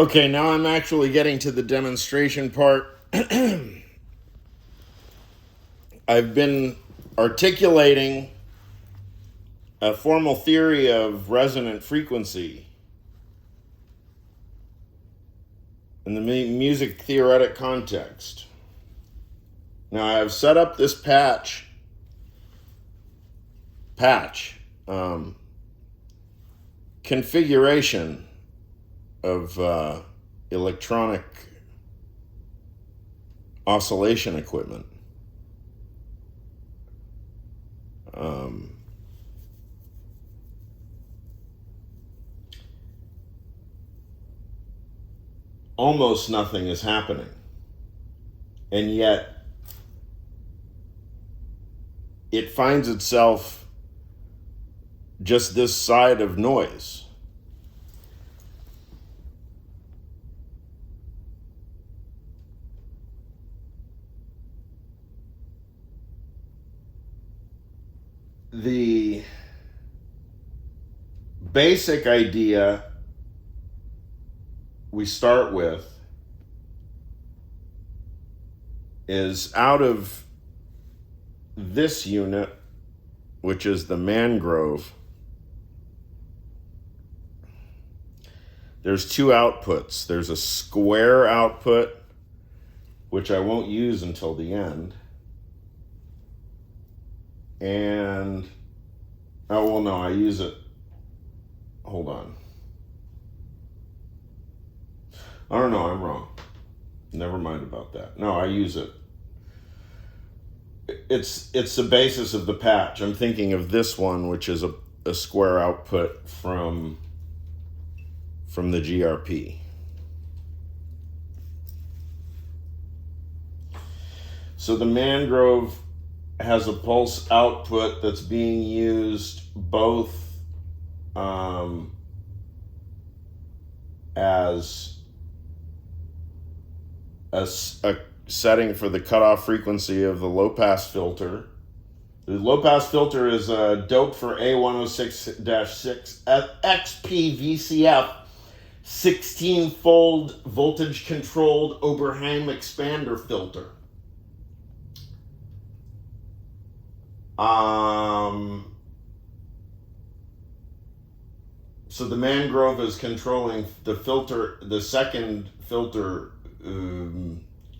Okay, now I'm actually getting to the demonstration part. I've been articulating a formal theory of resonant frequency in the music theoretic context. Now I have set up this patch configuration of electronic oscillation equipment. Almost nothing is happening, and yet it finds itself just this side of noise. The basic idea we start with is out of this unit, which is the mangrove, there's two outputs. There's a square output, which I won't use until the end. And, oh, well, no, I use it. Hold on. I don't know, I'm wrong. Never mind about that. No, I use it. It's the basis of the patch. I'm thinking of this one, which is a square output from the GRP. So the mangrove has a pulse output that's being used both as a setting for the cutoff frequency of the low-pass filter. The low-pass filter is doped for A106-6 XPVCF 16-fold voltage-controlled Oberheim expander filter. So the mangrove is controlling the filter, the second filter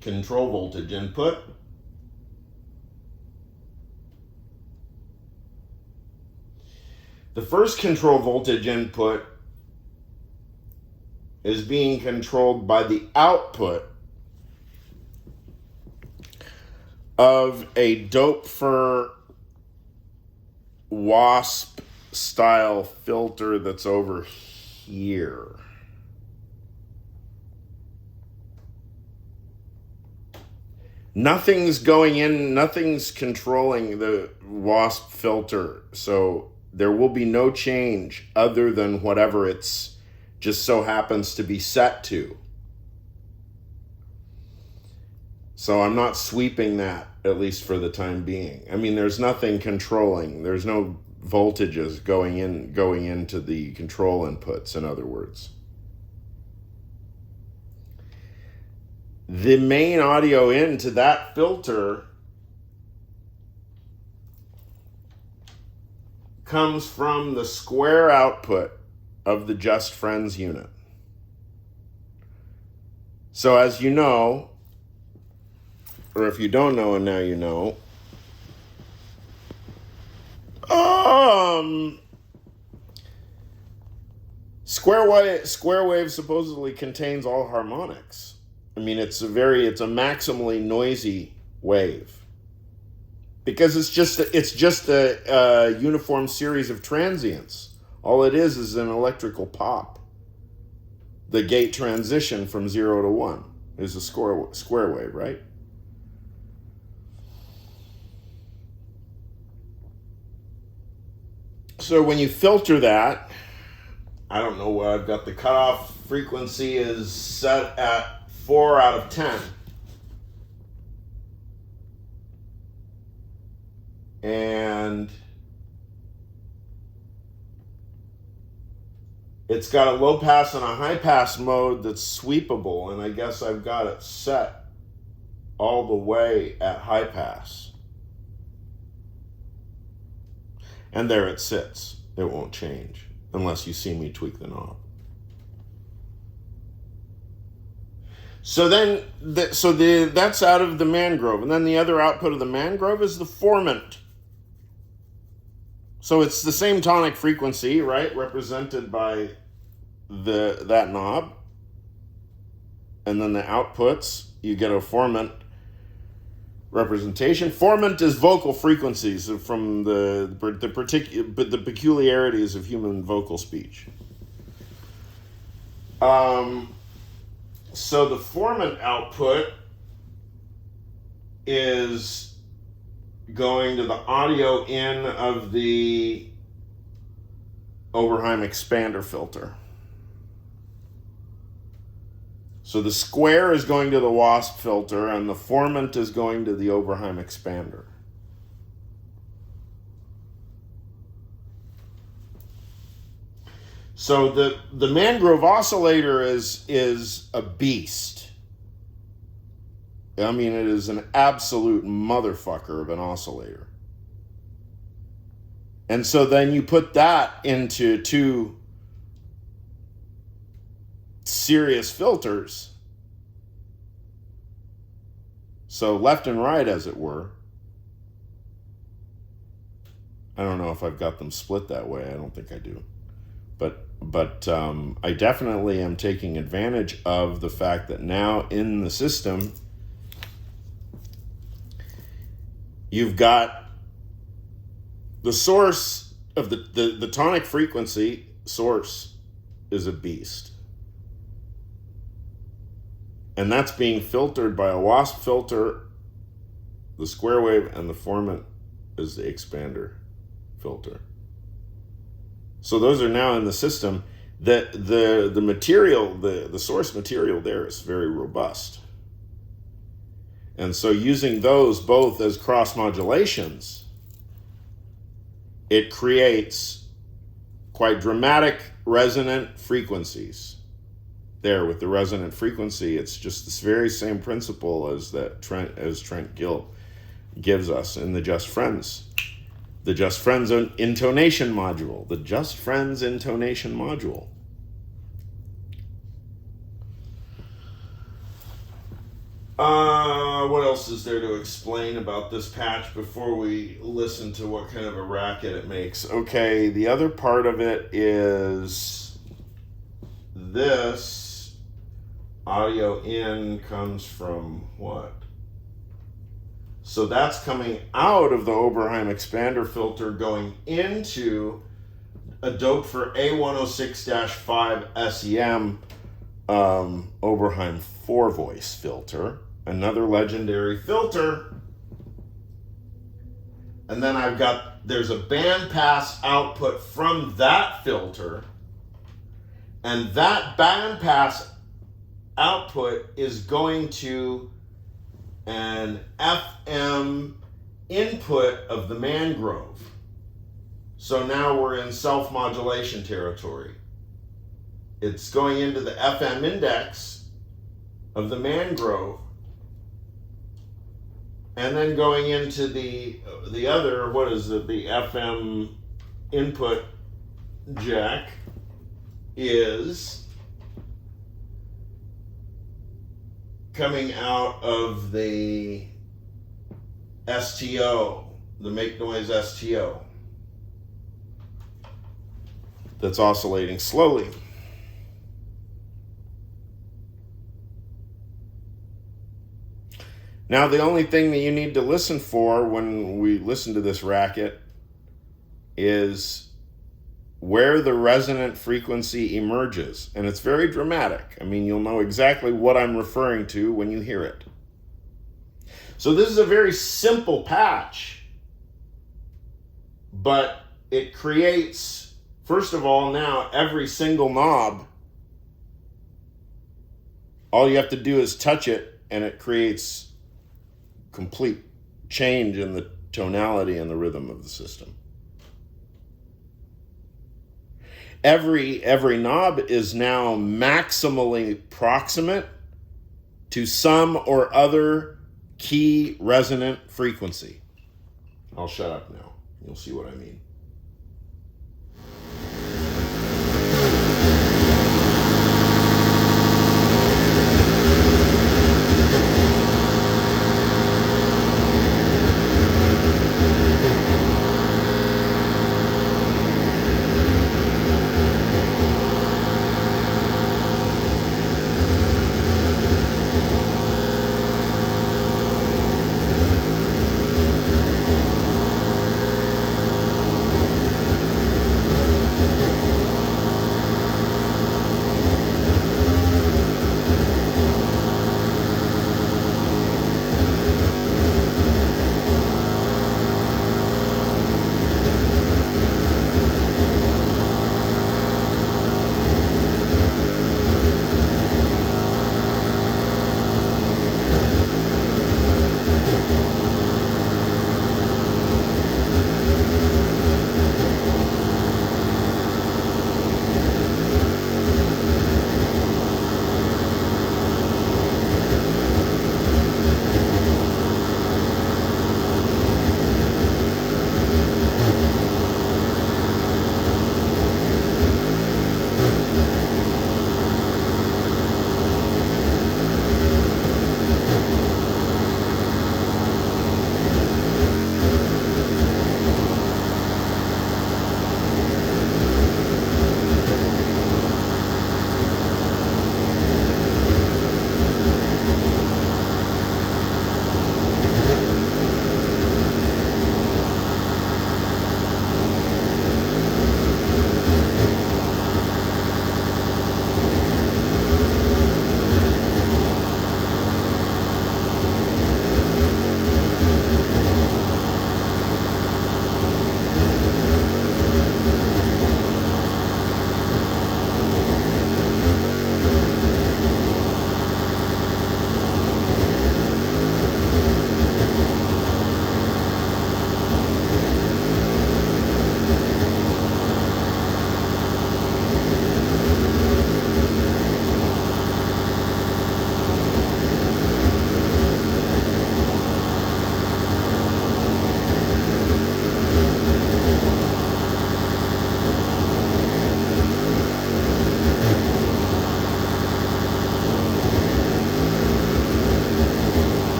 control voltage input. The first control voltage input is being controlled by the output of a Doepfer WASP style filter that's over here. Nothing's going in, nothing's controlling the WASP filter, so there will be no change other than whatever it's just so happens to be set to. So I'm not sweeping that, at least for the time being. I mean, there's nothing controlling. There's no voltages going into the control inputs, in other words. The main audio into that filter comes from the square output of the Just-Friends unit. So as you know, or if you don't know and now you know, square wave supposedly contains all harmonics. I mean, it's a maximally noisy wave because it's just a uniform series of transients. All it is an electrical pop. The gate transition from 0 to 1 is a square wave, right? So when you filter that, I don't know what I've got. The cutoff frequency is set at 4 out of 10. And It's got a low pass and a high pass mode that's sweepable, and I guess I've got it set all the way at high pass. And there it sits. It won't change unless you see me tweak the knob. So then, that's out of the mangrove. And then the other output of the mangrove is the formant. So it's the same tonic frequency, right? Represented by that knob. And then the outputs, you get a formant representation. Formant is vocal frequencies from the peculiarities of human vocal speech. So the formant output is going to the audio in of the Oberheim expander filter. So the square is going to the WASP filter, and the formant is going to the Oberheim expander. So the mangrove oscillator is a beast. I mean, it is an absolute motherfucker of an oscillator. And so then you put that into two serious filters. So left and right, as it were. I don't know if I've got them split that way. I don't think I do. But I definitely am taking advantage of the fact that now in the system, you've got the source of the tonic frequency source is a beast. And that's being filtered by a WASP filter, the square wave, and the formant is the expander filter. So those are now in the system. The material, the source material there is very robust. And so using those both as cross modulations, it creates quite dramatic resonant frequencies. There with the resonant frequency, it's just this very same principle as Trent Gill gives us in the Just Friends. The Just-Friends-Intonation module. The Just-Friends-Intonation module. What else is there to explain about this patch before we listen to what kind of a racket it makes? Okay, the other part of it is this audio in comes from what? So that's coming out of the Oberheim expander filter going into a dope for A106-5 SEM Oberheim 4-voice filter, another legendary filter. And then there's a bandpass output from that filter, and that bandpass output is going to an FM input of the mangrove. So now we're in self-modulation territory. It's going into the FM index of the mangrove, and then going into the other, what is it, the FM input jack is coming out of the STO, the make noise STO, that's oscillating slowly. Now, the only thing that you need to listen for when we listen to this racket is where the resonant frequency emerges. And it's very dramatic. I mean, you'll know exactly what I'm referring to when you hear it. So this is a very simple patch, but it creates, first of all, now every single knob, all you have to do is touch it and it creates complete change in the tonality and the rhythm of the system. every knob is now maximally proximate to some or other key resonant frequency. I'll shut up now. You'll see what I mean.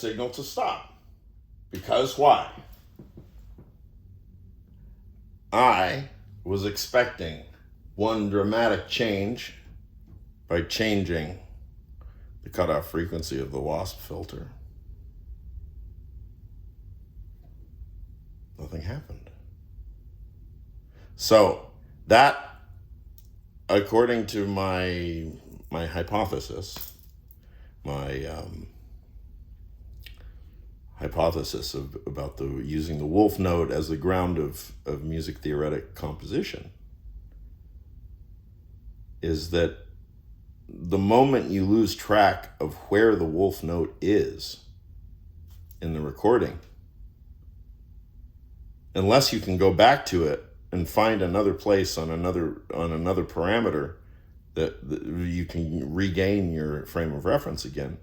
signal to stop. Because why? I was expecting one dramatic change by changing the cutoff frequency of the WASP filter. Nothing happened. So that, according to my hypothesis, hypothesis about using the wolf note as the ground of music theoretic composition, is that the moment you lose track of where the wolf note is in the recording, unless you can go back to it and find another place on another parameter that you can regain your frame of reference again,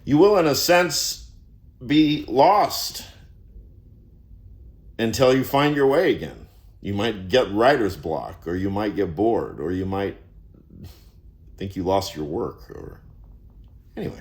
you will, in a sense, be lost until you find your way again. You might get writer's block, or you might get bored, or you might think you lost your work, or anyway.